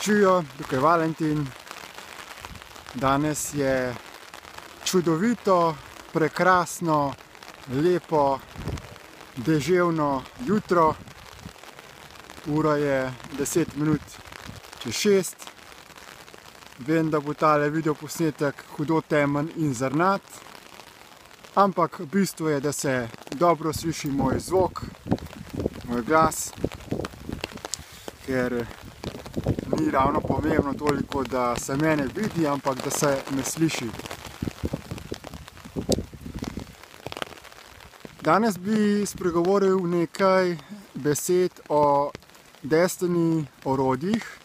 Živijo, tukaj je Valentin. Danes je čudovito, prekrasno, lepo, deževno jutro. Ura je 10 minut čez 6. Vem, da bo tale videoposnetek hudo temen in zrnat, ampak bistvo je, da se dobro sliši moj zvok, moj glas, ker ni ravno pomembno toliko, da se mene vidi, ampak da se me sliši. Danes bi spregovoril nekaj besed o Destiny orodjih,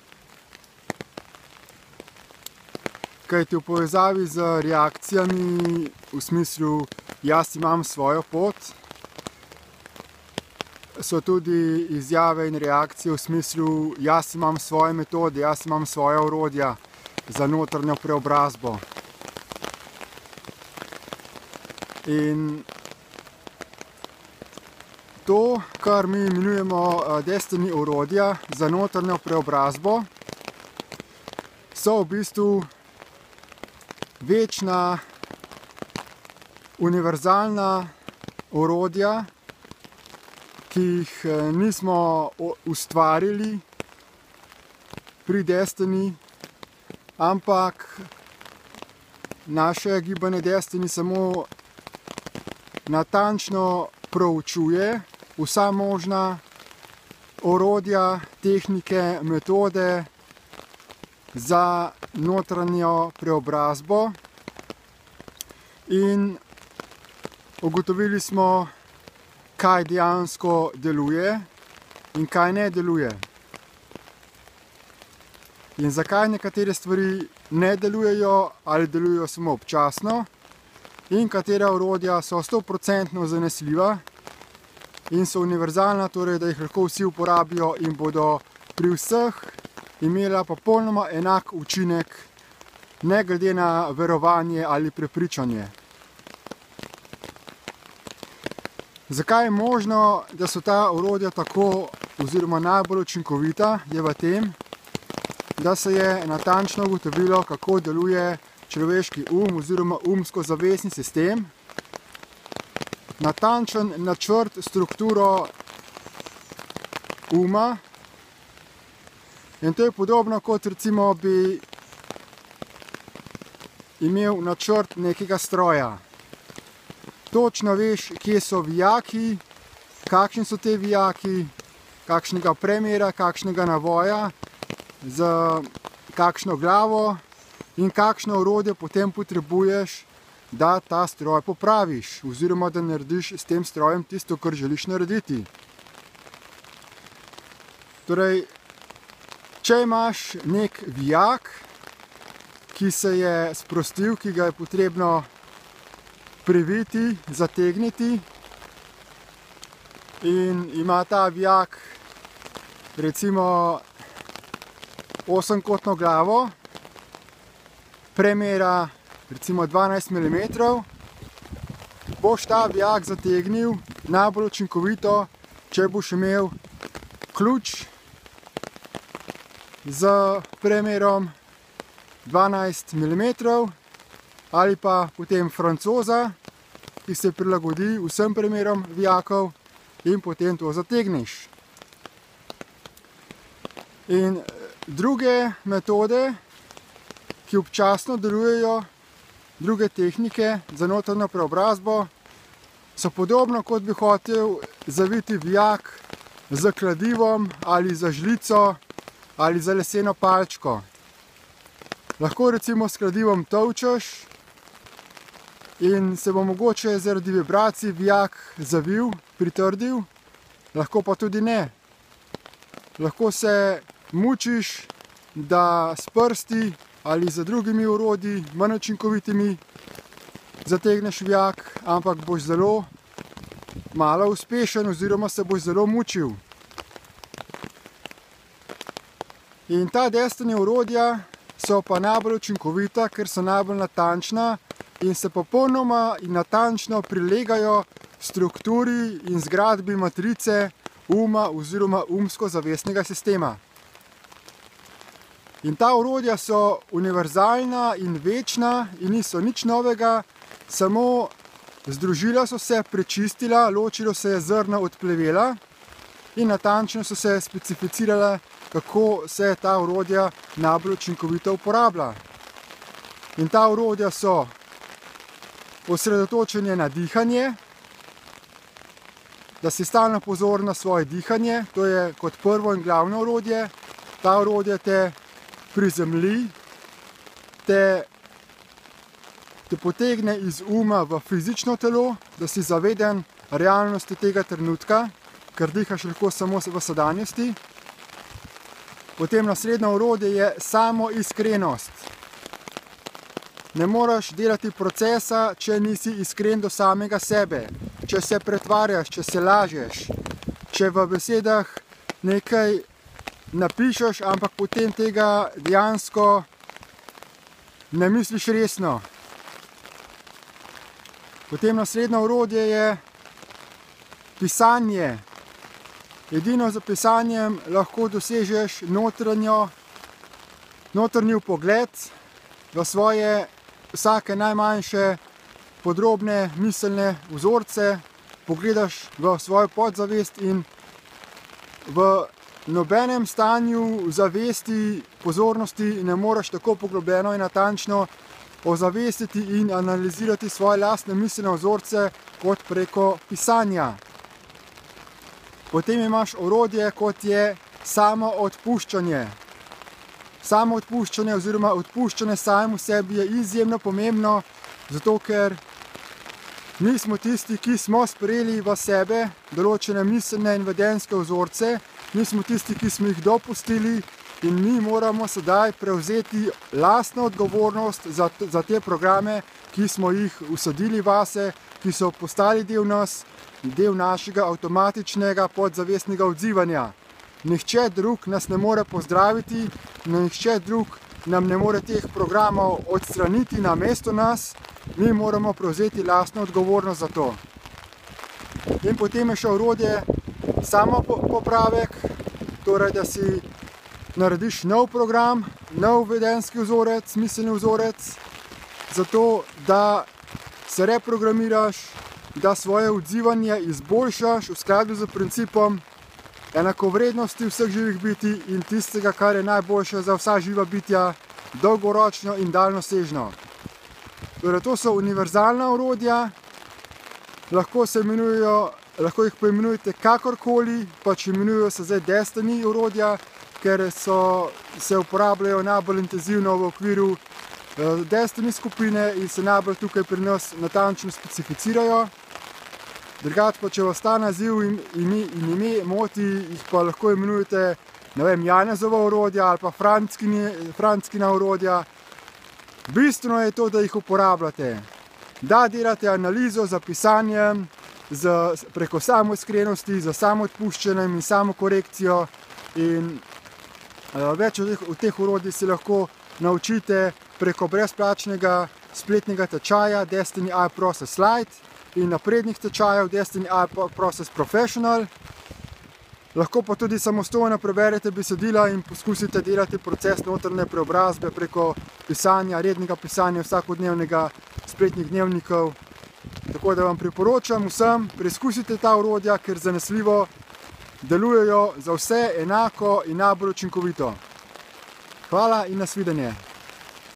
kajti v povezavi z reakcijami v smislu jaz imam svojo pot, so tudi izjave in reakcije v smislu jaz imam svoje metode, jaz imam svoja orodja za notranjo preobrazbo. In to, kar mi imenujemo Destiny orodja za notranjo preobrazbo, so v bistvu večna, univerzalna orodja, ki jih nismo ustvarili pri Destiny, ampak naše gibanje Destiny samo natančno proučuje vsa možna orodja, tehnike, metode za notranjo preobrazbo in ugotovili smo, kaj dejansko deluje in kaj ne deluje. In zakaj nekatere stvari ne delujejo ali delujejo samo občasno in katera orodja so 100% zanesljiva in so univerzalna, torej da jih lahko vsi uporabijo in bodo pri vseh imela popolnoma enak učinek, ne glede na verovanje ali prepričanje. Zakaj je možno, da so ta orodja tako oziroma najbolj učinkovita, je v tem, da se je natančno ugotovilo, kako deluje človeški oziroma umsko-zavestni sistem, natančen načrt, strukturo uma. In to je podobno, kot recimo bi imel načrt nekega stroja. Točno veš, kje so vijaki, kakšni so te vijaki, kakšnega premera, kakšnega navoja, z kakšno glavo in kakšno orodje potem potrebuješ, da ta stroj popraviš oziroma da narediš s tem strojem tisto, kar želiš narediti. Torej, če imaš nek vijak, ki se je sprostil, ki ga je potrebno priviti, zategniti in ima ta vijak recimo 8-kotno glavo, premera recimo 12 mm, boš ta vijak zategnil najbolj učinkovito, če boš imel ključ z premerom 12 mm ali pa potem francoza, ki se prilagodi vsem premerom vijakov in potem to zategneš. In druge metode, ki občasno delujejo, druge tehnike za notranjo preobrazbo, so podobno, kot bi hotel zaviti vijak z kladivom ali za žlico ali za leseno palčko. Lahko recimo s kladivom tolčeš in se bo mogoče zaradi vibracij vijak zavil, pritrdil, lahko pa tudi ne. Lahko se mučiš, da s prsti ali z drugimi orodji, manj učinkovitimi, zategneš vijak, ampak boš zelo malo uspešen oziroma se boš zelo mučil. In ta Destiny orodja so pa najbolj učinkovita, ker so najbolj natančna in se popolnoma in natančno prilegajo strukturi in zgradbi matrice uma oziroma umsko-zavestnega sistema. In ta orodja so univerzalna in večna in niso nič novega, samo združila so se, prečistila, ločilo se je zrno od plevela in natančno so se specificirale, kako se ta orodja najbolj učinkovito uporablja. In ta orodja so osredotočenje na dihanje, da si stalno pozoren na svoje dihanje, to je kot prvo in glavno orodje. Ta orodje te prizemlji, te potegne iz uma v fizično telo, da si zaveden realnosti tega trenutka, ker dihaš lahko samo v sedanjosti. Potem naslednje orodje je samoiskrenost. Ne moreš delati procesa, če nisi iskren do samega sebe, če se pretvarjaš, če se lažeš, če v besedah nekaj napišeš, ampak potem tega dejansko ne misliš resno. Potem naslednje orodje je pisanje. Edino z pisanjem lahko dosežeš notranji vpogled v svoje vsake najmanjše podrobne miselne vzorce, pogledaš v svojo podzavest in v nobenem stanju zavesti, pozornosti ne moreš tako poglobljeno in natančno ozavestiti in analizirati svoje lastne miselne vzorce kot preko pisanja. Potem imaš orodje, kot je samoodpuščanje. Samoodpuščanje oziroma odpuščanje samemu sebi je izjemno pomembno, zato ker mi smo tisti, ki smo sprejeli v sebe določene miselne in vedenjske vzorce, mi smo tisti, ki smo jih dopustili in mi moramo sedaj prevzeti lastno odgovornost za te programe, ki smo jih vsadili vase, ki so postali del nas, del našega avtomatičnega podzavestnega odzivanja. Nihče drug nas ne more pozdraviti, nihče drug nam ne more teh programov odstraniti namesto nas, mi moramo prevzeti lastno odgovornost za to. In potem je še orodje samopopravek, torej da si narediš nov program, nov vedenjski vzorec, miselni vzorec, zato da se reprogramiraš, da svoje odzivanje izboljšaš v skladu z principom enakovrednosti vseh živih bitij in tistega, kar je najboljše za vsa živa bitja, dolgoročno in daljnosežno. Torej, to so univerzalna orodja, lahko jih poimenujete kakorkoli, pač imenujejo se zdaj Destiny orodja, ker se uporabljajo najbolj intenzivno v okviru Destiny skupine in se najbolj tukaj pri nas natančno specificirajo. Drugače pa, če vas ta naziv in ime moti, jih pa lahko imenujete, ne vem, Janezova orodja ali pa Franckina orodja. Bistveno je to, da jih uporabljate, da delate analizo za pisanjem, preko samoiskrenosti, za samoodpuščanjem in samokorekcijo in več od teh orodij se lahko naučite preko brezplačnega spletnega tečaja Destiny iProcess Lite in naprednih tečajev Destiny iProcess Professional. Lahko pa tudi samostojno preberete besedila in poskusite delati proces notranje preobrazbe preko pisanja, rednega pisanja vsakodnevnega spletnih dnevnikov. Tako da vam priporočam vsem, preizkusite ta orodja, ker zanesljivo delujejo za vse enako in najbolj učinkovito. Hvala in nasvidenje!